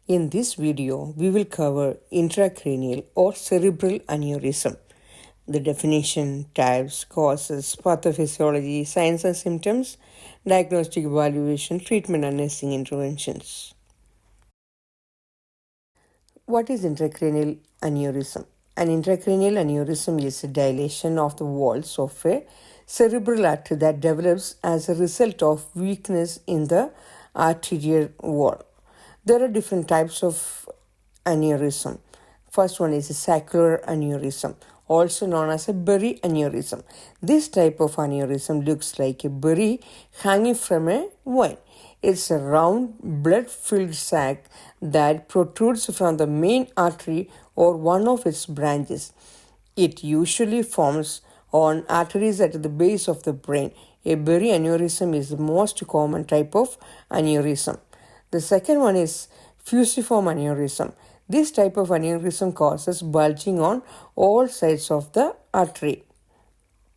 In this video, we will cover intracranial or cerebral aneurysm. The definition, types, causes, pathophysiology, signs and symptoms, diagnostic evaluation, treatment and nursing interventions. What is intracranial aneurysm? An intracranial aneurysm is a dilation of the walls of a cerebral artery that develops as a result of weakness in the arterial wall. There are different types of aneurysm. First one is a saccular aneurysm, also known as a berry aneurysm. This type of aneurysm looks like a berry hanging from a vine. It's a round, blood-filled sac that protrudes from the main artery or one of its branches. It usually forms on arteries at the base of the brain. A berry aneurysm is the most common type of aneurysm. The second one is fusiform aneurysm. This type of aneurysm causes bulging on all sides of the artery.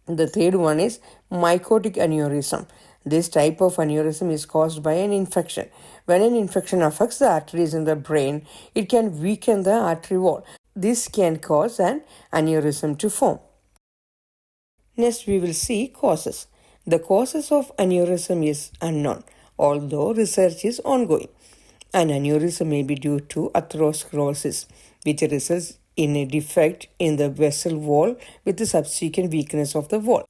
The third one is mycotic aneurysm. This type of aneurysm is caused by an infection. When an infection affects the arteries in the brain, it can weaken the artery wall. This can cause an aneurysm to form. Next, we will see causes. The causes of aneurysm is unknown, although research is ongoing. An aneurysm may be due to atherosclerosis, which results in a defect in the vessel wall with the subsequent weakness of the wall.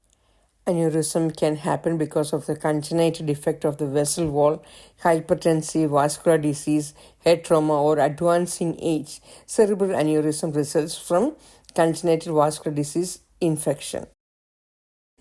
Aneurysm can happen because of the congenital defect of the vessel wall, hypertensive, vascular disease, head trauma, or advancing age. Cerebral aneurysm results from congenital vascular disease infection.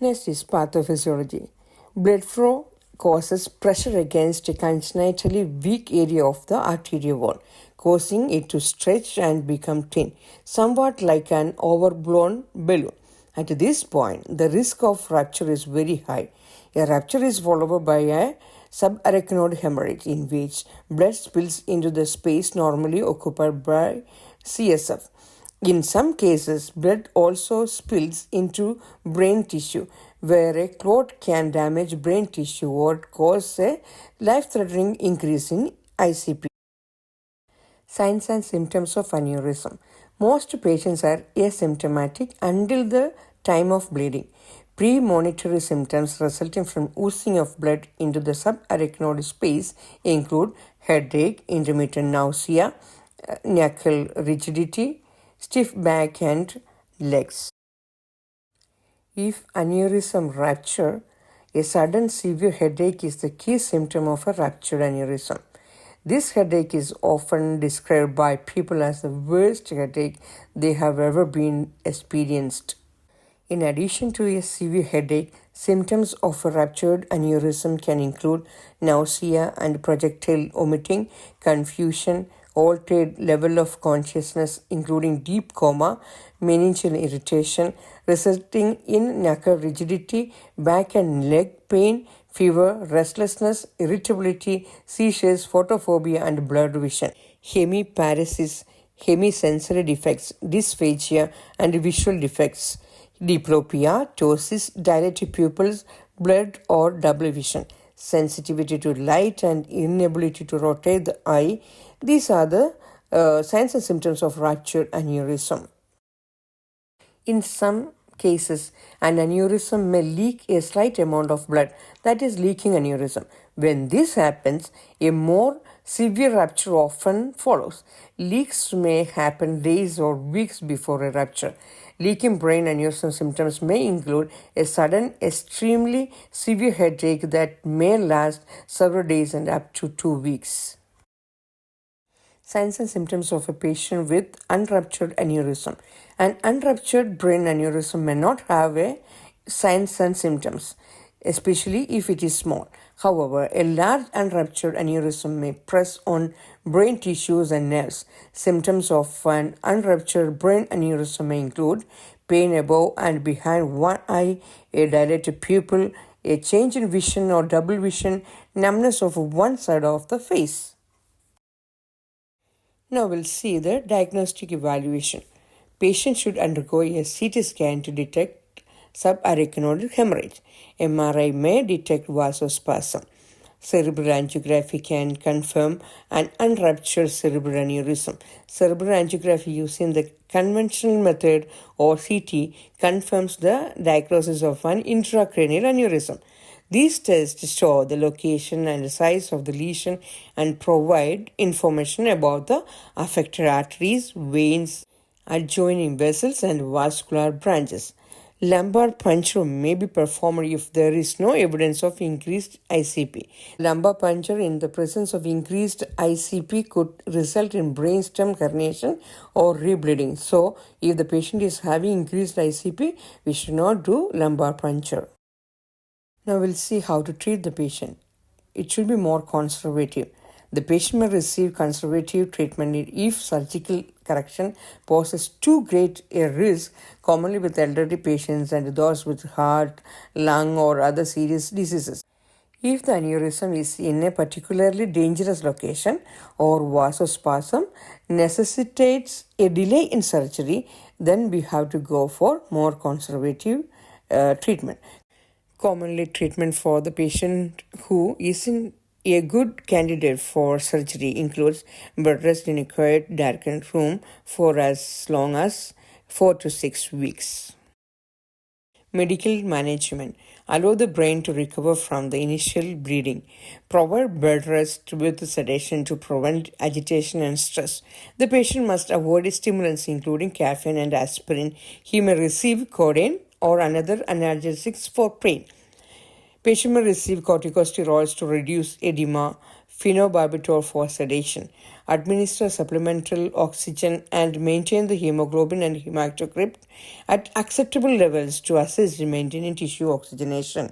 Next is pathophysiology. Blood flow causes pressure against a congenitally weak area of the arterial wall, causing it to stretch and become thin, somewhat like an overblown balloon. At this point, the risk of rupture is very high. A rupture is followed by a subarachnoid hemorrhage in which blood spills into the space normally occupied by CSF. In some cases, blood also spills into brain tissue, where a clot can damage brain tissue or cause a life-threatening increase in ICP. Signs and symptoms of aneurysm. Most patients are asymptomatic until the time of bleeding. Premonitory symptoms resulting from oozing of blood into the subarachnoid space include headache, intermittent nausea, knuckle rigidity, stiff back and legs. If aneurysm rupture, a sudden severe headache is the key symptom of a ruptured aneurysm. This headache is often described by people as the worst headache they have ever been experienced. In addition to a severe headache, symptoms of a ruptured aneurysm can include nausea and projectile vomiting, confusion, altered level of consciousness including deep coma, meningeal irritation resulting in knuckle rigidity, back and leg pain, fever, restlessness, irritability, seizures, photophobia and blurred vision, hemiparesis, hemisensory defects, dysphagia and visual defects, diplopia, ptosis, dilated pupils, blurred or double vision, sensitivity to light and inability to rotate the eye. These are the signs and symptoms of ruptured aneurysm. In some cases, an aneurysm may leak a slight amount of blood, that is leaking aneurysm. When this happens, a more severe rupture often follows. Leaks may happen days or weeks before a rupture. Leaking brain aneurysm symptoms may include a sudden, extremely severe headache that may last several days and up to 2 weeks. Signs and symptoms of a patient with unruptured aneurysm. An unruptured brain aneurysm may not have signs and symptoms, especially if it is small. However, a large unruptured aneurysm may press on brain tissues and nerves. Symptoms of an unruptured brain aneurysm may include pain above and behind one eye, a dilated pupil, a change in vision or double vision, numbness of one side of the face. Now we'll see the diagnostic evaluation. Patients should undergo a CT scan to detect subarachnoid hemorrhage. MRI may detect vasospasm. Cerebral angiography can confirm an unruptured cerebral aneurysm. Cerebral angiography using the conventional method or CT confirms the diagnosis of an intracranial aneurysm. These tests show the location and the size of the lesion and provide information about the affected arteries, veins, adjoining vessels, and vascular branches. Lumbar puncture may be performed if there is no evidence of increased ICP. Lumbar puncture in the presence of increased ICP could result in brainstem herniation or rebleeding. So, if the patient is having increased ICP, we should not do lumbar puncture. Now we'll see how to treat the patient. It should be more conservative. The patient may receive conservative treatment if surgical correction poses too great a risk, commonly with elderly patients and those with heart, lung, or other serious diseases. If the aneurysm is in a particularly dangerous location or vasospasm necessitates a delay in surgery, then we have to go for more conservative treatment. Commonly, treatment for the patient who isn't a good candidate for surgery includes bed rest in a quiet, darkened room for as long as 4 to 6 weeks. Medical management. Allow the brain to recover from the initial bleeding. Provide bed rest with sedation to prevent agitation and stress. The patient must avoid stimulants including caffeine and aspirin. He may receive codeine or another analgesics for pain. Patient may receive corticosteroids to reduce edema, phenobarbital for sedation. Administer supplemental oxygen and maintain the hemoglobin and hematocrit at acceptable levels to assist in maintaining tissue oxygenation.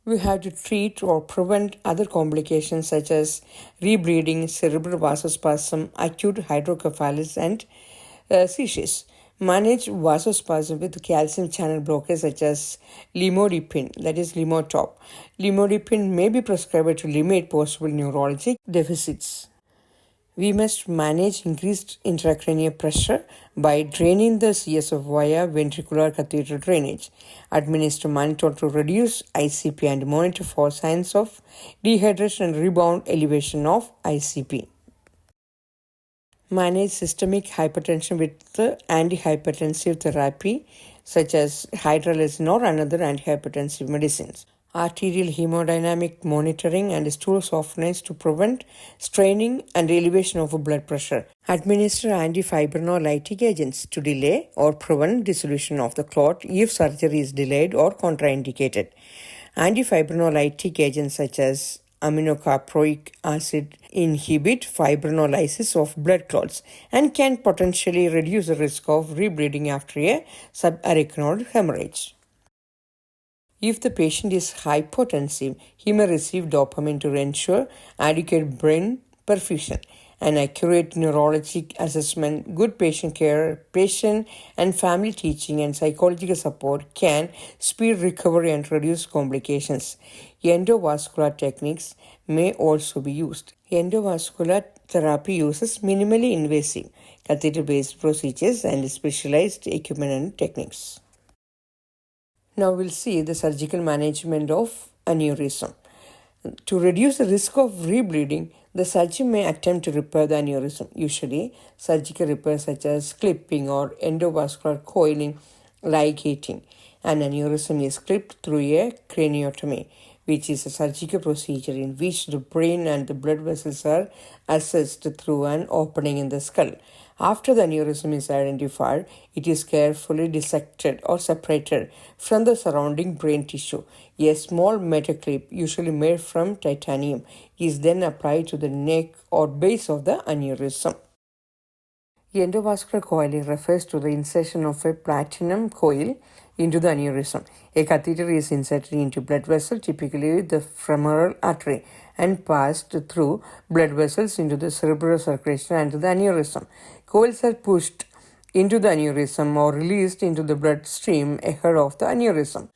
We have to treat or prevent other complications such as rebleeding, cerebral vasospasm, acute hydrocephalus, and seizures. Manage vasospasm with calcium channel blockers such as limodipine, that is Limotop. Limodipine may be prescribed to limit possible neurologic deficits. We must manage increased intracranial pressure by draining the CSF via ventricular catheter drainage. Administer mannitol to reduce ICP and monitor for signs of dehydration and rebound elevation of ICP. Manage systemic hypertension with antihypertensive therapy such as hydralazine or another antihypertensive medicines. Arterial hemodynamic monitoring and stool softeners to prevent straining and elevation of blood pressure. Administer antifibrinolytic agents to delay or prevent dissolution of the clot if surgery is delayed or contraindicated. Antifibrinolytic agents such as aminocaproic acid inhibit fibrinolysis of blood clots and can potentially reduce the risk of rebleeding after a subarachnoid hemorrhage. If the patient is hypotensive, he may receive dopamine to ensure adequate brain perfusion. An accurate neurologic assessment, good patient care, patient and family teaching, and psychological support can speed recovery and reduce complications. Endovascular techniques may also be used. Endovascular therapy uses minimally invasive, catheter-based procedures and specialized equipment and techniques. Now we'll see the surgical management of aneurysm. To reduce the risk of rebleeding, the surgeon may attempt to repair the aneurysm. Usually, surgical repairs such as clipping or endovascular coiling, ligating. An aneurysm is clipped through a craniotomy, which is a surgical procedure in which the brain and the blood vessels are accessed through an opening in the skull. After the aneurysm is identified, it is carefully dissected or separated from the surrounding brain tissue. A small metal clip, usually made from titanium, is then applied to the neck or base of the aneurysm. Endovascular coiling refers to the insertion of a platinum coil into the aneurysm. A catheter is inserted into blood vessel, typically the femoral artery, and passed through blood vessels into the cerebral circulation and to the aneurysm. Coils are pushed into the aneurysm or released into the bloodstream ahead of the aneurysm.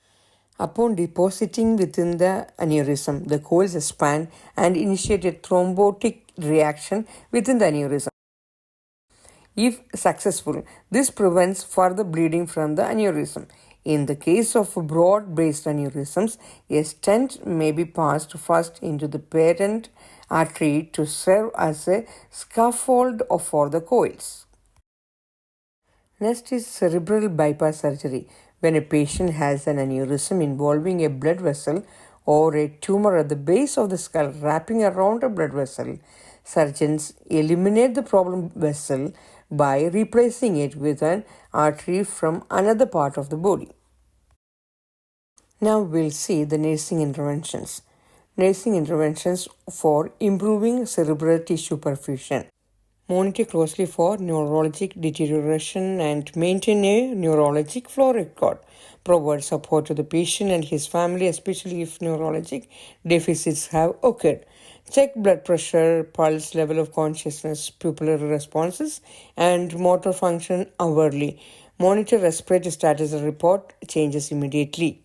Upon depositing within the aneurysm, the coils expand and initiate a thrombotic reaction within the aneurysm. If successful, this prevents further bleeding from the aneurysm. In the case of broad-based aneurysms, a stent may be passed first into the parent artery to serve as a scaffold for the coils. Next is cerebral bypass surgery. When a patient has an aneurysm involving a blood vessel or a tumor at the base of the skull wrapping around a blood vessel, surgeons eliminate the problem vessel by replacing it with an artery from another part of the body. Now we'll see the nursing interventions. Nursing interventions for improving cerebral tissue perfusion. Monitor closely for neurologic deterioration and maintain a neurologic flow record. Provide support to the patient and his family, especially if neurologic deficits have occurred. Check blood pressure, pulse, level of consciousness, pupillary responses, and motor function hourly. Monitor respiratory status and report changes immediately.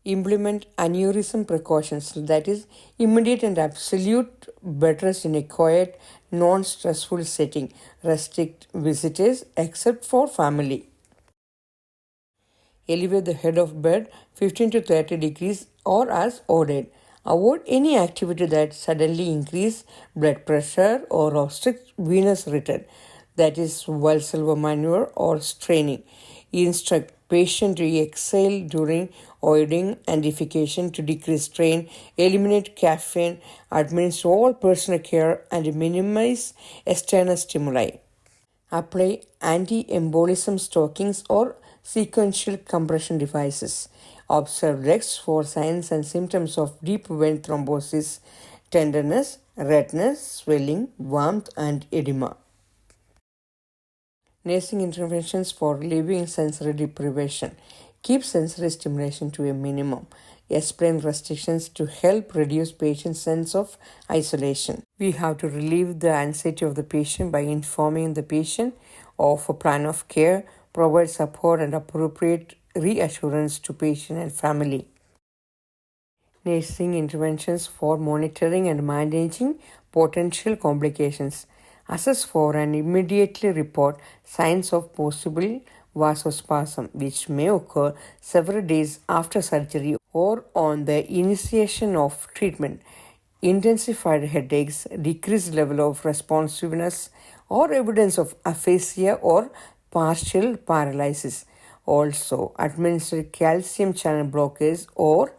Implement aneurysm precautions, that is, immediate and absolute bed rest in a quiet, non-stressful setting. Restrict visitors except for family. Elevate the head of bed 15 to 30 degrees or as ordered. Avoid any activity that suddenly increase blood pressure or obstruct venous return, that is Valsalva maneuver or straining. Instruct patient to exhale during voiding and defecation to decrease strain, eliminate caffeine, administer all personal care, and minimize external stimuli. Apply anti-embolism stockings or sequential compression devices. Observe legs for signs and symptoms of deep vein thrombosis, tenderness, redness, swelling, warmth, and edema. Nursing interventions for relieving sensory deprivation. Keep sensory stimulation to a minimum. Explain restrictions to help reduce patient's sense of isolation. We have to relieve the anxiety of the patient by informing the patient of a plan of care, provide support and appropriate reassurance to patient and family. Nursing interventions for monitoring and managing potential complications. Assess for and immediately report signs of possible vasospasm, which may occur several days after surgery or on the initiation of treatment. Intensified headaches, decreased level of responsiveness, or evidence of aphasia or partial paralysis. Also, administer calcium channel blockers or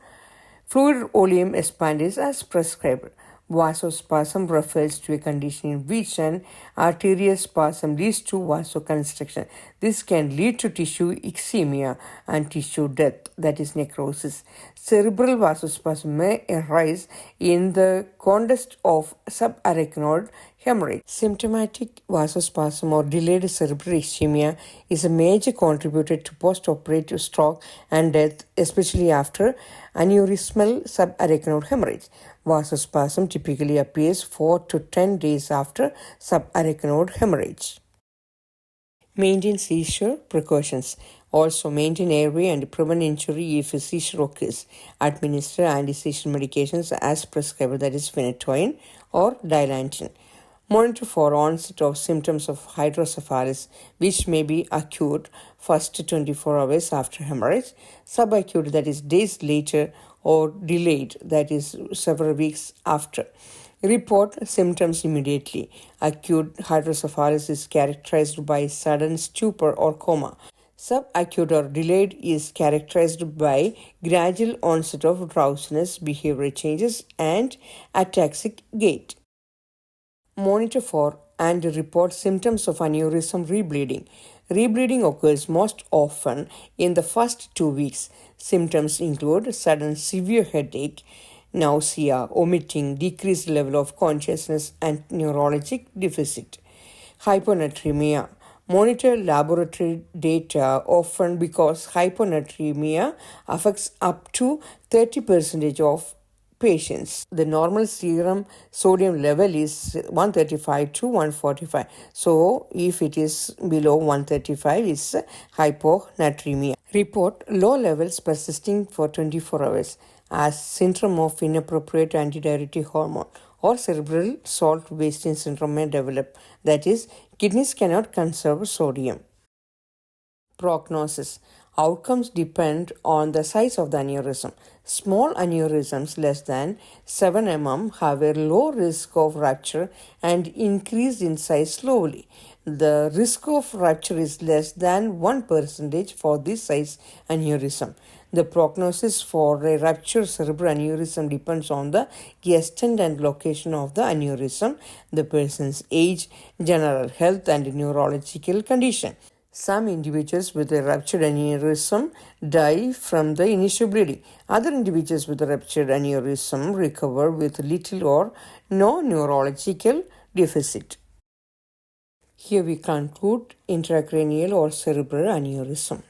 fluid oleum expanders as prescribed. Vasospasm refers to a condition in which an arterial spasm leads to vasoconstriction. This can lead to tissue ischemia and tissue death, that is necrosis. Cerebral vasospasm may arise in the context of subarachnoid hemorrhage. Symptomatic vasospasm or delayed cerebral ischemia is a major contributor to postoperative stroke and death, especially after aneurysmal subarachnoid hemorrhage. Vasospasm typically appears 4 to 10 days after subarachnoid hemorrhage. Maintain seizure precautions. Also maintain airway and prevent injury if a seizure occurs. Administer anti-seizure medications as prescribed, that is phenytoin or dilantin. Monitor for onset of symptoms of hydrocephalus, which may be acute first 24 hours after hemorrhage, subacute, that is days later, or delayed, that is several weeks after. Report symptoms immediately. Acute hydrocephalus is characterized by sudden stupor or coma. Subacute or delayed is characterized by gradual onset of drowsiness, behavioral changes, and ataxic gait. Monitor for and report symptoms of aneurysm rebleeding. Rebleeding occurs most often in the first 2 weeks. Symptoms include sudden severe headache, nausea, vomiting, decreased level of consciousness, and neurologic deficit. Hyponatremia. Monitor laboratory data often because hyponatremia affects up to 30% of patients. The normal serum sodium level is 135 to 145. So if it is below 135, it's hyponatremia. Report low levels persisting for 24 hours as syndrome of inappropriate antidiuretic hormone or cerebral salt wasting syndrome may develop. That is, kidneys cannot conserve sodium. Prognosis. Outcomes depend on the size of the aneurysm. Small aneurysms less than 7 mm have a low risk of rupture and increase in size slowly. The risk of rupture is less than 1% for this size aneurysm. The prognosis for a ruptured cerebral aneurysm depends on the extent and location of the aneurysm, the person's age, general health, and neurological condition. Some individuals with a ruptured aneurysm die from the initial bleeding. Other individuals with a ruptured aneurysm recover with little or no neurological deficit. Here we conclude intracranial or cerebral aneurysm.